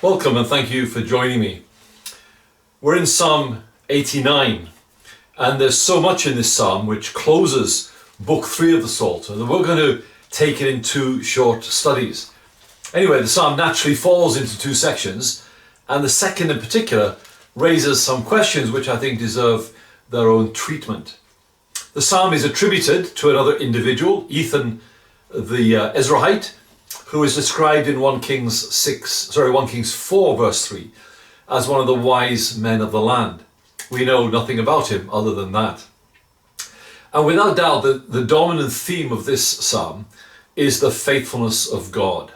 Welcome and thank you for joining me. We're in Psalm 89 and there's so much in this psalm which closes book 3 of the Psalter that we're going to take it in 2 short studies. Anyway, the psalm naturally falls into 2 sections, and the second in particular raises some questions which I think deserve their own treatment. The psalm is attributed to another individual, Ethan the Ezrahite, who is described in 1 Kings 4 verse 3 as one of the wise men of the land. We know nothing about him other than that. And without doubt, the dominant theme of this psalm is the faithfulness of God.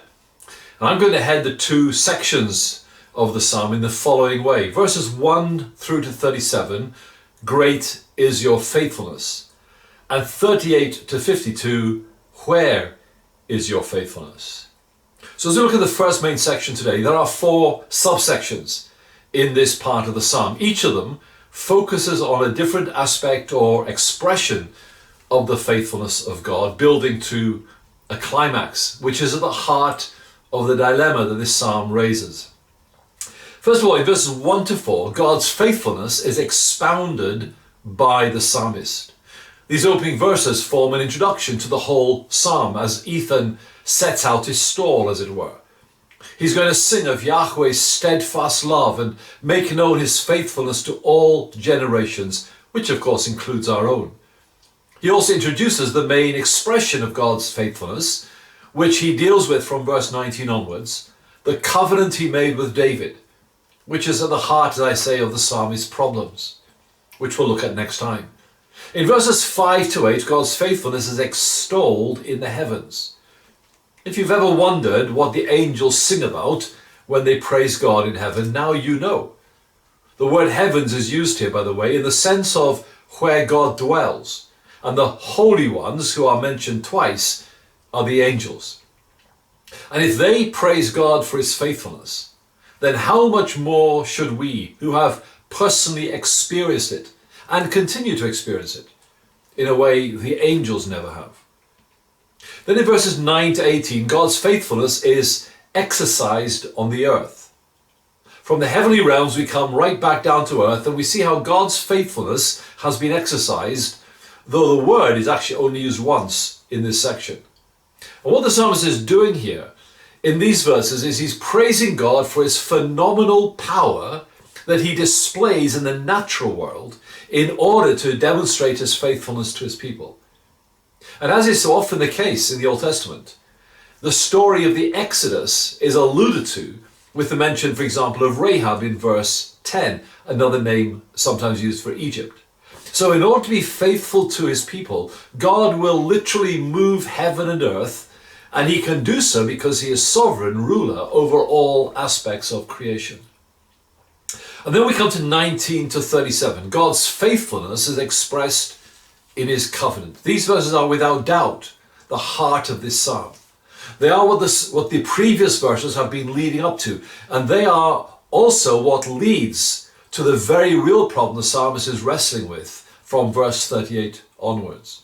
And I'm going to head the 2 sections of the psalm in the following way. Verses 1 through to 37, great is your faithfulness. And 38 to 52, where is your faithfulness? So as we look at the first main section today, there are 4 subsections in this part of the psalm. Each of them focuses on a different aspect or expression of the faithfulness of God, building to a climax, which is at the heart of the dilemma that this psalm raises. First of all, in verses 1 to 4, God's faithfulness is expounded by the psalmist. These opening verses form an introduction to the whole psalm as Ethan sets out his stall, as it were. He's going to sing of Yahweh's steadfast love and make known his faithfulness to all generations, which of course includes our own. He also introduces the main expression of God's faithfulness, which he deals with from verse 19 onwards, the covenant he made with David, which is at the heart, as I say, of the psalmist's problems, which we'll look at next time. In verses 5 to 8, God's faithfulness is extolled in the heavens. If you've ever wondered what the angels sing about when they praise God in heaven, now you know. The word heavens is used here, by the way, in the sense of where God dwells. And the holy ones who are mentioned twice are the angels. And if they praise God for his faithfulness, then how much more should we, who have personally experienced it and continue to experience it in a way the angels never have? Then in verses 9 to 18, God's faithfulness is exercised on the earth. From the heavenly realms, we come right back down to earth and we see how God's faithfulness has been exercised, though the word is actually only used once in this section. And what the psalmist is doing here in these verses is he's praising God for his phenomenal power that he displays in the natural world in order to demonstrate his faithfulness to his people. And as is so often the case in the Old Testament, the story of the Exodus is alluded to with the mention, for example, of Rahab in verse 10, another name sometimes used for Egypt. So in order to be faithful to his people, God will literally move heaven and earth, and he can do so because he is sovereign ruler over all aspects of creation. And then we come to 19 to 37. God's faithfulness is expressed in his covenant. These verses are without doubt the heart of this psalm. They are what the previous verses have been leading up to, and they are also what leads to the very real problem the psalmist is wrestling with from verse 38 onwards.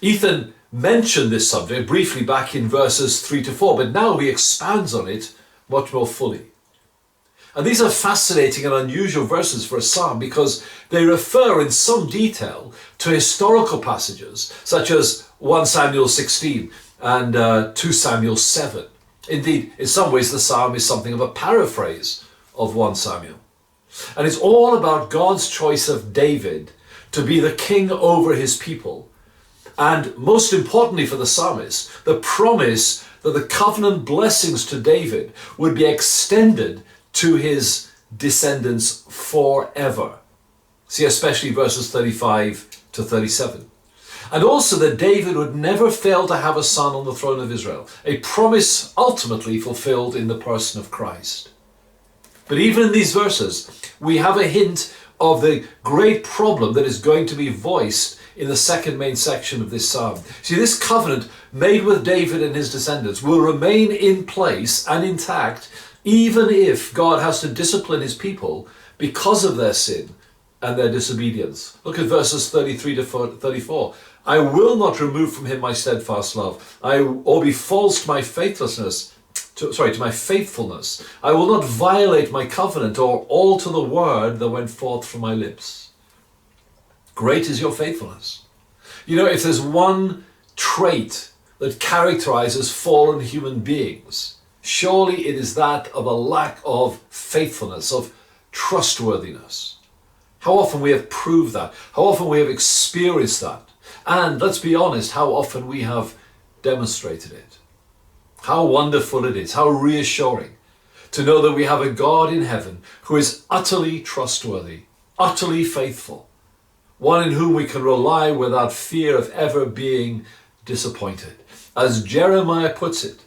Ethan mentioned this subject briefly back in verses 3 to 4, but now he expands on it much more fully. And these are fascinating and unusual verses for a psalm because they refer in some detail to historical passages such as 1 Samuel 16 and 2 Samuel 7. Indeed, in some ways the psalm is something of a paraphrase of 1 Samuel. And it's all about God's choice of David to be the king over his people. And most importantly for the psalmist, the promise that the covenant blessings to David would be extended to his descendants forever. See especially verses 35 to 37. And also that David would never fail to have a son on the throne of Israel, a promise ultimately fulfilled in the person of Christ. But even in these verses, we have a hint of the great problem that is going to be voiced in the second main section of this psalm. See, this covenant made with David and his descendants will remain in place and intact even if God has to discipline his people because of their sin and their disobedience. Look at verses 33 to 34. I will not remove from him my steadfast love, or be false to my faithlessness to my faithfulness. I will not violate my covenant or alter the word that went forth from my lips. Great is your faithfulness. You know, if there's one trait that characterizes fallen human beings, surely it is that of a lack of faithfulness, of trustworthiness. How often we have proved that, how often we have experienced that, and let's be honest, how often we have demonstrated it. How wonderful it is, how reassuring to know that we have a God in heaven who is utterly trustworthy, utterly faithful, one in whom we can rely without fear of ever being disappointed. As Jeremiah puts it,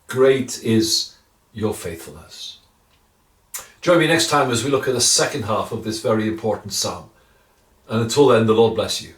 great is your faithfulness. Join me next time as we look at the second half of this very important psalm. And until then, the Lord bless you.